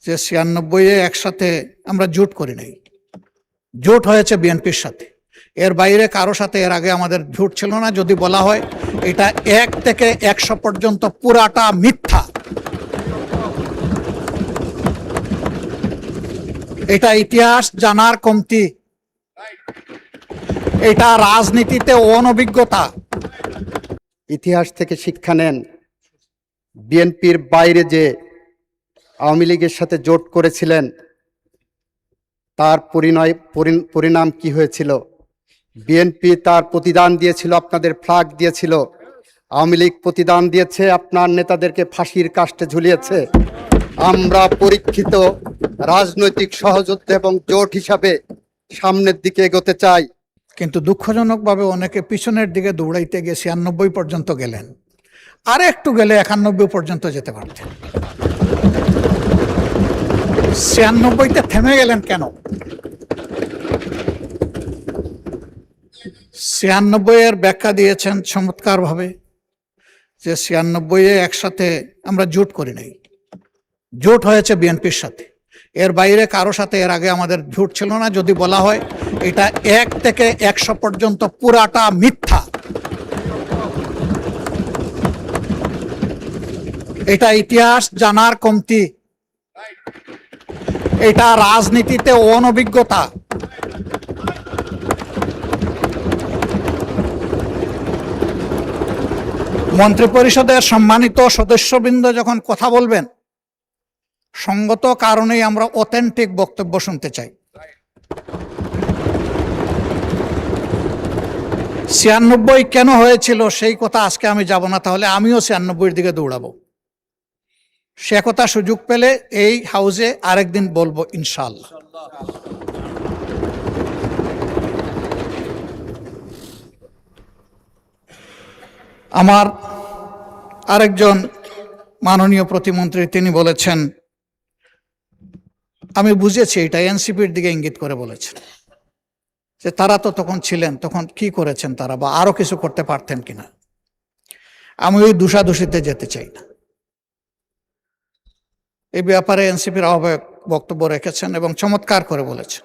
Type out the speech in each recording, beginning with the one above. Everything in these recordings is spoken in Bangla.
যে 96-এ একসাথে আমরা জোট করি নাই, জোট হয়েছে বিএনপির সাথে। এর বাইরে কারো সাথে এর আগে আমাদের জোট ছিল না। যদি বলা হয় এটা 1 থেকে 100 পর্যন্ত পুরাটা মিথ্যা। এটা ইতিহাস জানার কমতি, এটা রাজনীতিতে অনভিজ্ঞতা। ইতিহাস থেকে শিক্ষা নেন। বিএনপির বাইরে যে আওয়ামী লীগের সাথে জোট করেছিলেন তার পরিণাম কি হয়েছিল? বিএনপি তার প্রতিদান দিয়েছিল, আপনাদের ফ্ল্যাগ দিয়েছিল। আওয়ামী লীগ প্রতিদান দিয়েছে, আপনার নেতাদেরকে ফাঁসির কাস্টে ঝুলিয়েছে। আমরা পরীক্ষিত রাজনৈতিক সহযোদ্ধা এবং জোট হিসাবে সামনের দিকে এগোতে চাই। কিন্তু দুঃখজনকভাবে অনেকে পিছনের দিকে দৌড়াইতে গিয়ে 96 পর্যন্ত গেলেন, আর একটু গেলে 91 পর্যন্ত যেতে পারতেন। 96-তে থেমে গেলেন কেন? 96-এর ব্যাখ্যা দিয়েছেন চমৎকারভাবে যে 96-এ একসাথে আমরা জোট করি নাই, জোট হয়েছে বিএনপির সাথে। এর বাইরে কারো সাথে এর আগে আমাদের জোট ছিল না। যদি বলা হয় এটা 1 থেকে 100 পর্যন্ত পুরাটা মিথ্যা। এটা ইতিহাস জানার কমতি, এটা রাজনীতিতে অনভিজ্ঞতা। মন্ত্রিপরিষদের সম্মানিত সদস্যবৃন্দ যখন কথা বলবেন, সঙ্গত কারণেই আমরা অথেন্টিক বক্তব্য শুনতে চাই। 96 কেন হয়েছিল সেই কথা আজকে আমি যাব না, তাহলে আমিও 96-এর দিকে দৌড়াবো। সে কথা সুযোগ পেলে এই হাউসে আরেকদিন বলবো ইনশাআল্লাহ। আমার আরেকজন মাননীয় প্রতিমন্ত্রী তিনি বলেছেন, আমি বুঝেছি এটা এনসিপির দিকে ইঙ্গিত করে বলেছেন যে তারা তো তখন ছিলেন, তখন কি করেছেন তারা, বা আরো কিছু করতে পারতেন কিনা। আমি ওই দোষাদোষিতে যেতে চাই না। এই ব্যাপারে এনসিপির আহ্বায়ক বক্তব্য রেখেছেন এবং চমৎকার করে বলেছেন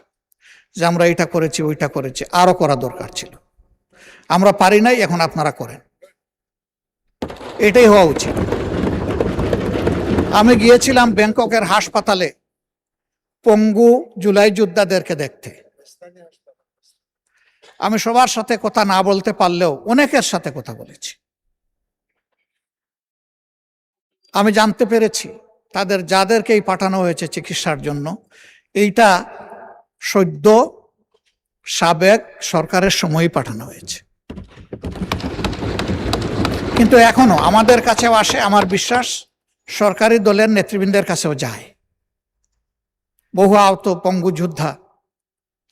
যে আমরা এটা করেছি, ওইটা করেছি, আরো করা দরকার ছিল, আমরা পারি নাই, এখন আপনারা করেন। এটাই হওয়া উচিত। আমি গিয়েছিলাম ব্যাংককের হাসপাতালে পঙ্গু জুলাই যোদ্ধাদেরকে দেখতে। আমি সবার সাথে কথা না বলতে পারলেও অনেকের সাথে কথা বলেছি। আমি জানতে পেরেছি তাদের যাদেরকেই পাঠানো হয়েছে চিকিৎসার জন্য, এইটা সদ্য সাবেক সরকারের সময়ই পাঠানো হয়েছে। কিন্তু এখনো আমাদের কাছেও আসে, আমার বিশ্বাস সরকারি দলের নেতৃবৃন্দের কাছেও যায়। বহু আহত পঙ্গু যোদ্ধা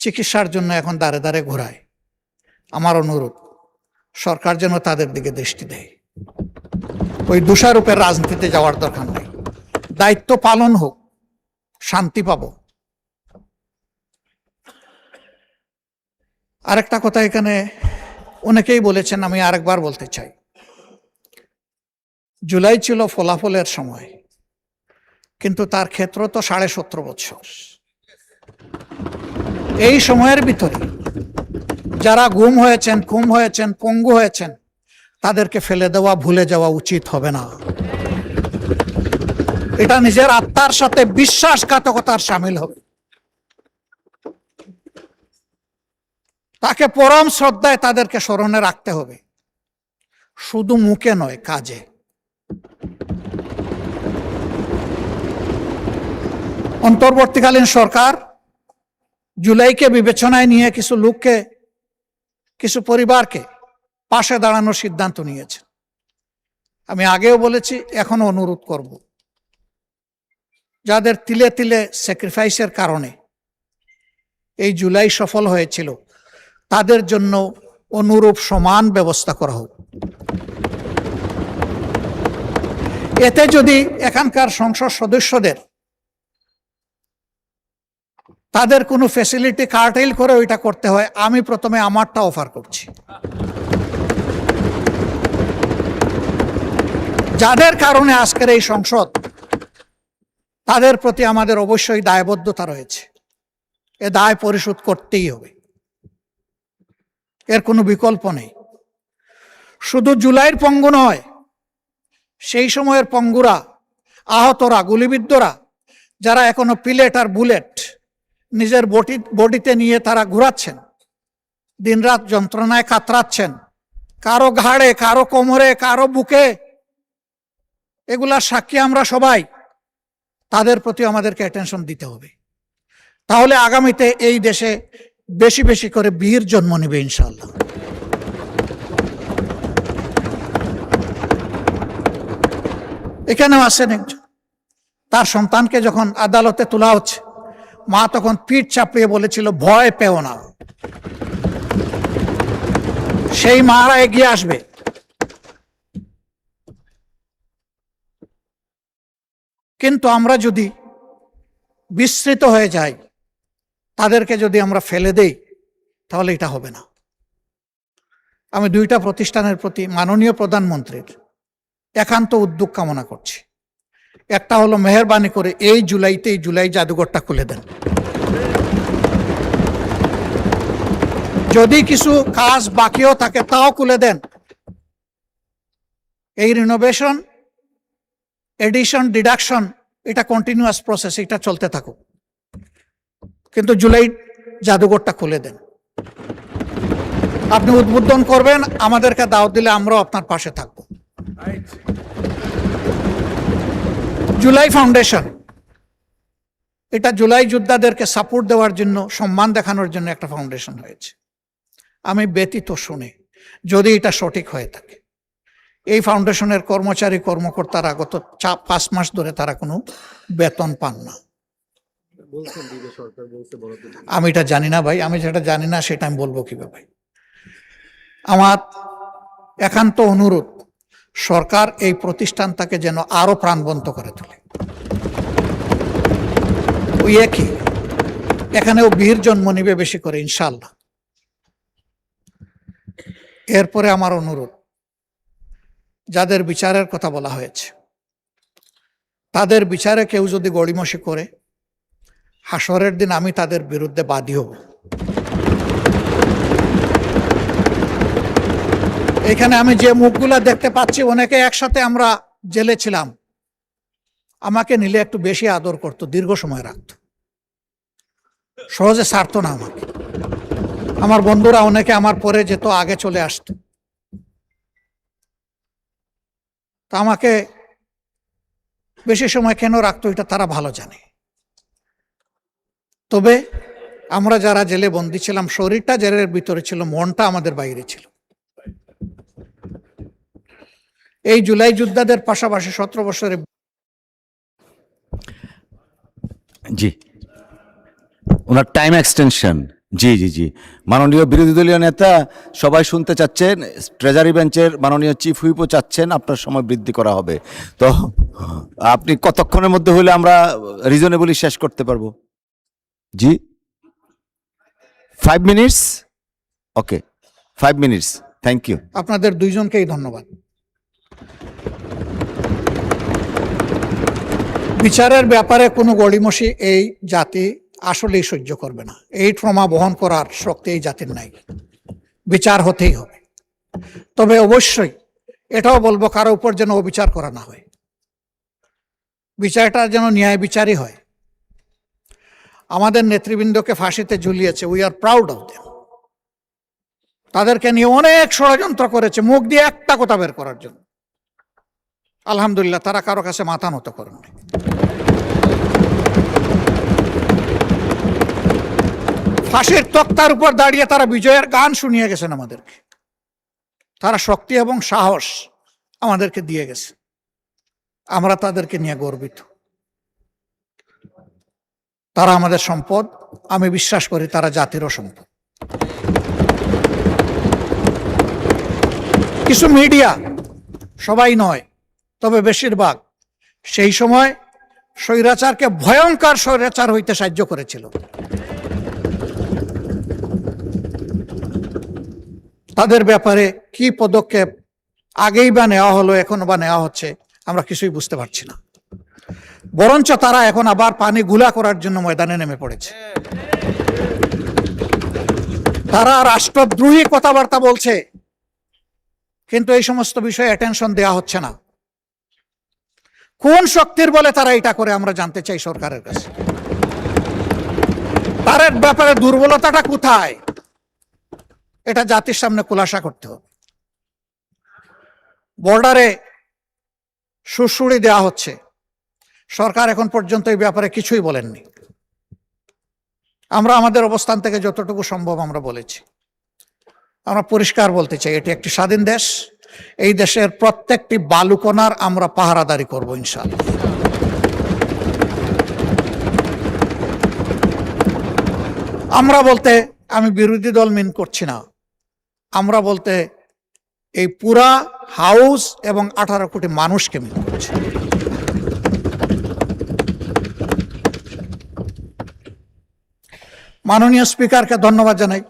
চিকিৎসার জন্য এখন দাঁড়ে দাঁড়ে ঘোরায়। আমার অনুরোধ সরকার যেন তাদের দিকে দৃষ্টি দেয়। ওই দোষারোপের রাজনীতিতে যাওয়ার দরকার নেই, দায়িত্ব পালন হোক, শান্তি পাব। আরেকটা কথা এখানে অনেকেই বলেছেন, আমি আরেকবার বলতে চাই। জুলাই ছিল ফলাফলের সময়, কিন্তু তার ক্ষেত্র তো 17.5 বছর। এই সময়ের ভিতরে যারা গুম হয়েছেন, খুন হয়েছেন, পঙ্গু হয়েছেন, তাদেরকে ফেলে দেওয়া, ভুলে যাওয়া উচিত হবে না। এটা নিজের আত্মার সাথে বিশ্বাসঘাতকতার সামিল হবে। তাকে পরম শ্রদ্ধায় তাদেরকে স্মরণে রাখতে হবে, শুধু মুখে নয়, কাজে। অন্তর্বর্তীকালীন সরকার জুলাইকে বিবেচনায় নিয়ে কিছু লোককে, কিছু পরিবারকে পাশে দাঁড়ানোর সিদ্ধান্ত নিয়েছে। আমি আগেও বলেছি, এখনো অনুরোধ করব, যাদের তিলে তিলে স্যাক্রিফাইসের কারণে এই জুলাই সফল হয়েছিল, তাদের জন্য অনুরূপ সমান ব্যবস্থা করা হোক। এতে যদি এখানকার সংসদ সদস্যদের তাদের কোনো ফ্যাসিলিটি কার্টেল করে ওইটা করতে হয়, আমি প্রথমে আমারটা অফার করছি। যাদের কারণে আজকের এই সংসদ তাদের প্রতি আমাদের অবশ্যই দায়বদ্ধতা রয়েছে। এ দায় পরিশোধ করতেই হবে, এর কোনো বিকল্প নেই। শুধু জুলাইয়ের পঙ্গু নয়, সেই সময়ের পঙ্গুরা, আহতরা, গুলিবিদ্ধরা, যারা এখনো পিলেট আর বুলেট নিজের বডিতে নিয়ে তারা ঘুরাচ্ছেন, দিনরাত যন্ত্রণায় কাতরাচ্ছেন, কারো ঘাড়ে, কারো কোমরে, কারো বুকে, এগুলার সাক্ষী আমরা সবাই। তাদের প্রতি আমাদেরকে অ্যাটেনশন দিতে হবে। তাহলে আগামীতে এই দেশে বেশি বেশি করে বীর জন্ম নেবে ইনশাআল্লাহ। এখানেও আছেন একজন, তার সন্তানকে যখন আদালতে তোলা হচ্ছে, মা তখন পিঠ চাপিয়ে বলেছিল, ভয় পেও না। সেই মারা এগিয়ে আসবে। কিন্তু আমরা যদি বিস্মৃত হয়ে যাই, তাদেরকে যদি আমরা ফেলে দেই, তাহলে এটা হবে না। আমি দুইটা প্রতিষ্ঠানের প্রতি মাননীয় প্রধানমন্ত্রীর একান্ত উদ্যোগ কামনা করছি। একটা হলো, মেহেরবানি করে এই জুলাই জাদুঘরটা খুলে দেন। যদি কিছু কাজ বাকিও থাকে তাও খুলে দেন। এই রিনোভেশন, এডিশন, ডিডাকশন, এটা কন্টিনিউয়াস প্রসেস, এটা চলতে থাকুক, কিন্তু জুলাই জাদুঘরটা খুলে দেন। আপনি উদ্বোধন করবেন, আমাদেরকে দাওয়াত দিলে আমরাও আপনার পাশে থাকব। জুলাই ফাউন্ডেশন, এটা জুলাই যোদ্ধাদেরকে সাপোর্ট দেওয়ার জন্য, সম্মান দেখানোর জন্য একটা ফাউন্ডেশন হয়েছে। আমি ব্যতীত শুনে, যদি এটা সঠিক হয়ে থাকে, এই ফাউন্ডেশনের কর্মচারী কর্মকর্তারা গত 5 মাস ধরে তারা কোনো বেতন পান না। আমি এটা জানি না ভাই, আমি যেটা জানি না সেটা আমি বলবো কিভাবে? আমার একান্ত অনুরোধ, সরকার এই প্রতিষ্ঠানটাকে যেন আরো প্রাণবন্ত করে তোলে। ওই একই, এখানেও বীর জন্ম নিবে বেশি করে ইনশাআল্লাহ। এরপরে আমার অনুরোধ, যাদের বিচারের কথা বলা হয়েছে, তাদের বিচারে কেউ যদি গড়িমসি করে, হাসরের দিন আমি তাদের বিরুদ্ধে বাদী হব। এখানে আমি যে মুখগুলা দেখতে পাচ্ছি, অনেকে একসাথে আমরা জেলে ছিলাম, আমাকে নিলে একটু বেশি আদর করত, দীর্ঘ সময় রাখত, সহজে ছাড়তো না আমাকে। আমার বন্ধুরা অনেকে আমার পরে যেত, আগে চলে আসতো। তা আমাকে বেশি সময় কেন রাখতো, এটা তারা ভালো জানে। তবে আমরা যারা জেলে বন্দী ছিলাম, শরীরটা জেলের ভিতরে ছিল, মনটা আমাদের বাইরে ছিল। এই জুলাই যোদ্ধাদের পাশাপাশি 17 বছরে জি, ওনার টাইম এক্সটেনশন। জি জি জি, মাননীয় বিরোধী দলীয় নেতা সবাই শুনতে চাচ্ছেন, ট্রেজারি বেঞ্চের মাননীয় চিফ হুইপও চাচ্ছেন আপনার সময় বৃদ্ধি করা হবে। তো আপনি কতক্ষণের মধ্যে হলে আমরা রিজনেবলি শেষ করতে পারবো? জি, 5 minutes. Okay, 5 minutes. Thank you. আপনাদের দুইজনকেই ধন্যবাদ। বিচারের ব্যাপারে কোনো গড়িমসি এই জাতি আসলেই সহ্য করবে না। এই ট্রমা বহন করার শক্তি এই জাতির নাই। বিচার হতেই হবে। তবে অবশ্যই এটাও বলবো, কারো উপর যেন অবিচার করা না হয়। বিচারটা যেন ন্যায় বিচারই হয়। আমাদের নেতৃবৃন্দকে ফাঁসিতে ঝুলিয়েছে, we are proud of them. তাদেরকে নিয়ে অনেক ষড়যন্ত্র করেছে মুখ দিয়ে একটা কথা বের করার জন্য। আলহামদুলিল্লাহ, তারা কারো কাছে মাথা নত করেননি। ফাঁসির তক্তার উপর দাঁড়িয়ে তারা বিজয়ের গান শুনিয়ে গেছেন আমাদেরকে। তারা শক্তি এবং সাহস আমাদেরকে দিয়ে গেছে। আমরা তাদেরকে নিয়ে গর্বিত। তারা আমাদের সম্পদ। আমি বিশ্বাস করি তারা জাতিরও সম্পদ। কিছু মিডিয়া, সবাই নয় তবে বেশিরভাগ, সেই সময় স্বৈরাচারকে ভয়ঙ্কর স্বৈরাচার হইতে সাহায্য করেছিল। তাদের ব্যাপারে কি পদক্ষেপ আগেই বা নেওয়া হলো, এখনো বা নেওয়া হচ্ছে, আমরা কিছুই বুঝতে পারছি না। বরঞ্চ তারা এখন আবার পানি গুলা করার জন্য ময়দানে নেমে পড়েছে। তারা রাষ্ট্রদ্রোহী কথাবার্তা বলছে, কিন্তু এই সমস্ত বিষয়ে অ্যাটেনশন দেওয়া হচ্ছে না। কোন শক্তির বলে তারা এটা করে আমরা জানতে চাই সরকারের কাছে। তার ব্যাপারে দুর্বলতাটা কোথায়, এটা জাতির সামনে খুলাসা করতে হবে। বর্ডারে সুড়সুড়ি দেওয়া হচ্ছে, সরকার এখন পর্যন্ত এই ব্যাপারে কিছুই বলেননি। আমরা আমাদের অবস্থান থেকে যতটুকু সম্ভব আমরা বলেছি। আমরা পরিষ্কার বলতে চাই, এটি একটি স্বাধীন দেশ। এই দেশের প্রত্যেকটি বালুকণার আমরা পাহারাদারি করব ইনশাআল্লাহ। আমরা বলতে আমি বিরোধী দল মিন করছি না, আমরা বলতে এই পুরা হাউস এবং 18 কোটি মানুষকে মিন করছি। মাননীয় স্পিকারকে ধন্যবাদ জানাই।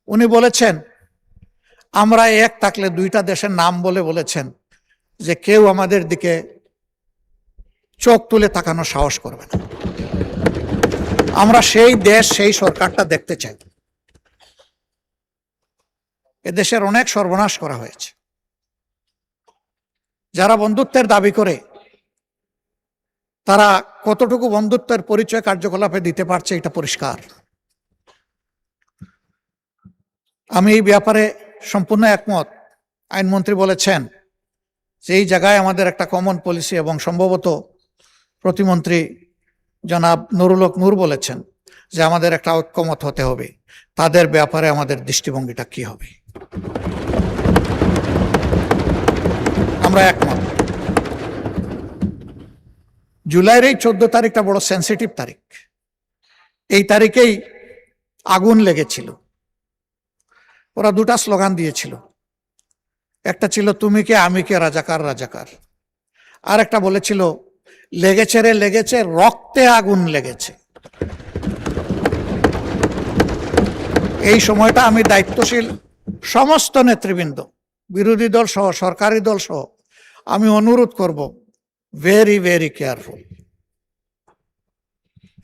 উনি বলেছেন আমরা এক থাকলে দুইটা দেশের নাম বলেছেন যে কেউ আমাদের দিকে চোখ তুলে তাকানোর সাহস করবে না। আমরা সেই দেশ, সেই সরকারটা দেখতে চাই। এদেশের অনেক সর্বনাশ করা হয়েছে। যারা বন্ধুত্বের দাবি করে তারা কতটুকু বন্ধুত্বের পরিচয় কার্যকলাপে দিতে পারছে এটা পরিষ্কার। আমি এই ব্যাপারে সম্পূর্ণ একমত। আইনমন্ত্রী বলেছেন যে এই জায়গায় আমাদের একটা কমন পলিসি, এবং সম্ভবত প্রতিমন্ত্রী জনাব নুরুল হক নূর বলেছেন যে আমাদের একটা ঐক্যমত হতে হবে, তাদের ব্যাপারে আমাদের দৃষ্টিভঙ্গিটা কি হবে। আমরা একমত। জুলাইয়ের এই 14 তারিখটা বড় সেন্সিটিভ তারিখ। এই তারিখেই আগুন লেগেছিল। ওরা দুটা স্লোগান দিয়েছিল, একটা ছিল তুমি কে আমি কে রাজাকার রাজাকার, আর একটা বলেছিল লেগেছে রে লেগেছে, রক্তে আগুন লেগেছে। এই সময়টা আমি দায়িত্বশীল সমস্ত নেতৃবৃন্দ, বিরোধী দল সহ সরকারি দল সহ আমি অনুরোধ করব, ভেরি ভেরি কেয়ারফুল।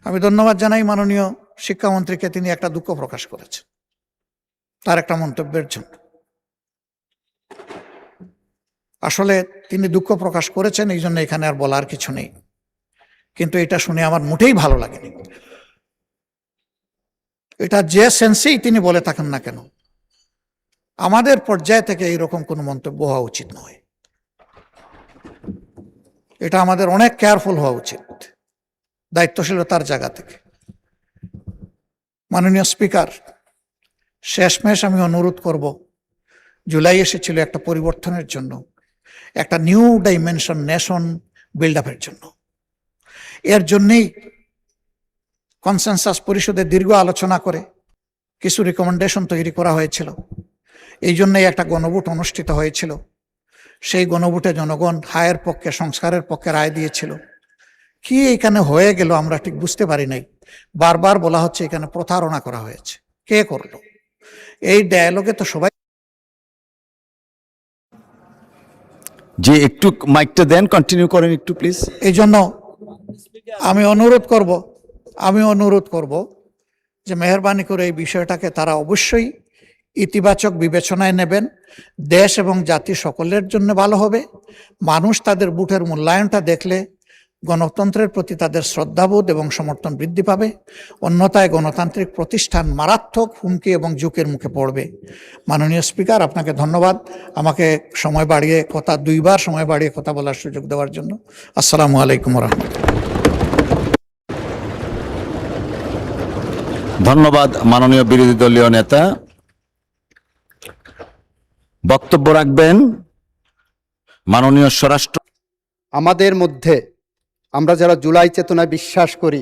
আমি ধন্যবাদ জানাই মাননীয় শিক্ষামন্ত্রীকে, তিনি একটা দুঃখ প্রকাশ করেছেন তার একটা মন্তব্যের জন্য। আসলে তিনি দুঃখ প্রকাশ করেছেন, এই জন্য এখানে আর বলার কিছু নেই। কিন্তু এটা শুনে আমার মোটেই ভালো লাগেনি। এটা যে সেন্সেই তিনি বলে থাকেন না কেন, আমাদের পর্যায় থেকে এইরকম কোনো মন্তব্য হওয়া উচিত নয়। এটা আমাদের অনেক কেয়ারফুল হওয়া উচিত দায়িত্বশীলতার জায়গা থেকে। মাননীয় স্পিকার, শেষমেশ আমি অনুরোধ করব, জুলাই এসেছিল একটা পরিবর্তনের জন্য, একটা নিউ ডাইমেনশন নেশন বিল্ড আপের জন্য। এর জন্যেই কনসেনসাস পরিষদে দীর্ঘ আলোচনা করে কিছু রিকমেন্ডেশন তৈরি করা হয়েছিল। এই জন্যই একটা গণভোট অনুষ্ঠিত হয়েছিল। সেই গণভোটে জনগণ হায়ের পক্ষে, সংস্কারের পক্ষে রায় দিয়েছিল। কি এখানে হয়ে গেল আমরা ঠিক বুঝতে পারি নাই। বারবার বলা হচ্ছে এখানে প্রতারণা করা হয়েছে। কে করলো? এই ডায়ালগে তো সবাই। যে একটু মাইকটা দেন, কন্টিনিউ করেন একটু প্লিজ। এই জন্য আমি অনুরোধ করব যে মেহেরবানি করে এই বিষয়টাকে তারা অবশ্যই ইতিবাচক বিবেচনায় নেবেন। দেশ এবং জাতি সকলের জন্য ভালো হবে। মানুষ তাদের ভোটের মূল্যায়নটা দেখলে গণতন্ত্রের প্রতি তাদের শ্রদ্ধাবোধ এবং সমর্থন বৃদ্ধি পাবে। অন্যথায় গণতান্ত্রিক প্রতিষ্ঠান মারাত্মক হুমকি এবং ঝুঁকির মুখে পড়বে। মাননীয় স্পিকার, আপনাকে ধন্যবাদ আমাকে দুইবার সময় বাড়িয়ে কথা বলার সুযোগ দেওয়ার জন্য। আসসালামু আলাইকুম রহমতুল্লাহ। ধন্যবাদ মাননীয় বিরোধী দলীয় নেতা। বক্তব্য রাখবেন মাননীয় স্বরাষ্ট্র। আমাদের মধ্যে, আমরা যারা জুলাই চেতনায় বিশ্বাস করি,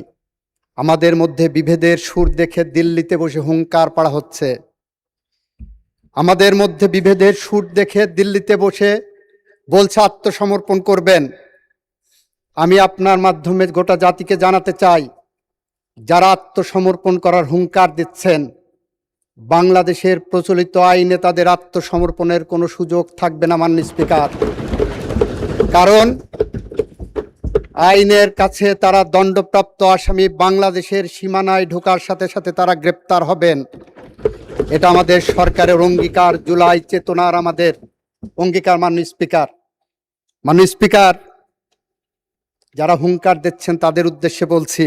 আমাদের মধ্যে বিভেদের সুর দেখে দিল্লিতে বসে হুঙ্কার পাড়া হচ্ছে। আমাদের মধ্যে বিভেদের সুর দেখে দিল্লিতে বসে বলছে আত্মসমর্পণ করবেন। আমি আপনার মাধ্যমে গোটা জাতিকে জানাতে চাই, যারা আত্মসমর্পণ করার হুঙ্কার দিচ্ছেন, বাংলাদেশের প্রচলিত আইনে তাদের আত্মসমর্পণের কোনো সুযোগ থাকবে না মাননীয় স্পিকার। কারণ আইনের কাছে তারা দণ্ডপ্রাপ্ত আসামি বাংলাদেশের সীমানায় ঢোকার সাথে সাথে তারা গ্রেপ্তার হবেন। এটা আমাদের সরকারের অঙ্গীকার, জুলাই চেতনার আমাদের অঙ্গীকার। মাননীয় স্পিকার, যারা হুঙ্কার দিচ্ছেন তাদের উদ্দেশ্যে বলছি,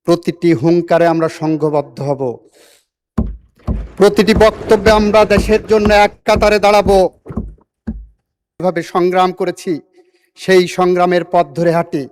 প্রতিটি হুঙ্কারে আমরা সংঘবদ্ধ হব, প্রতিটি বক্তব্যে আমরা দেশের জন্য এক কাতারে দাঁড়াবো। এভাবে সংগ্রাম করেছি, সেই সংগ্রামের পথ ধরে হাঁটি।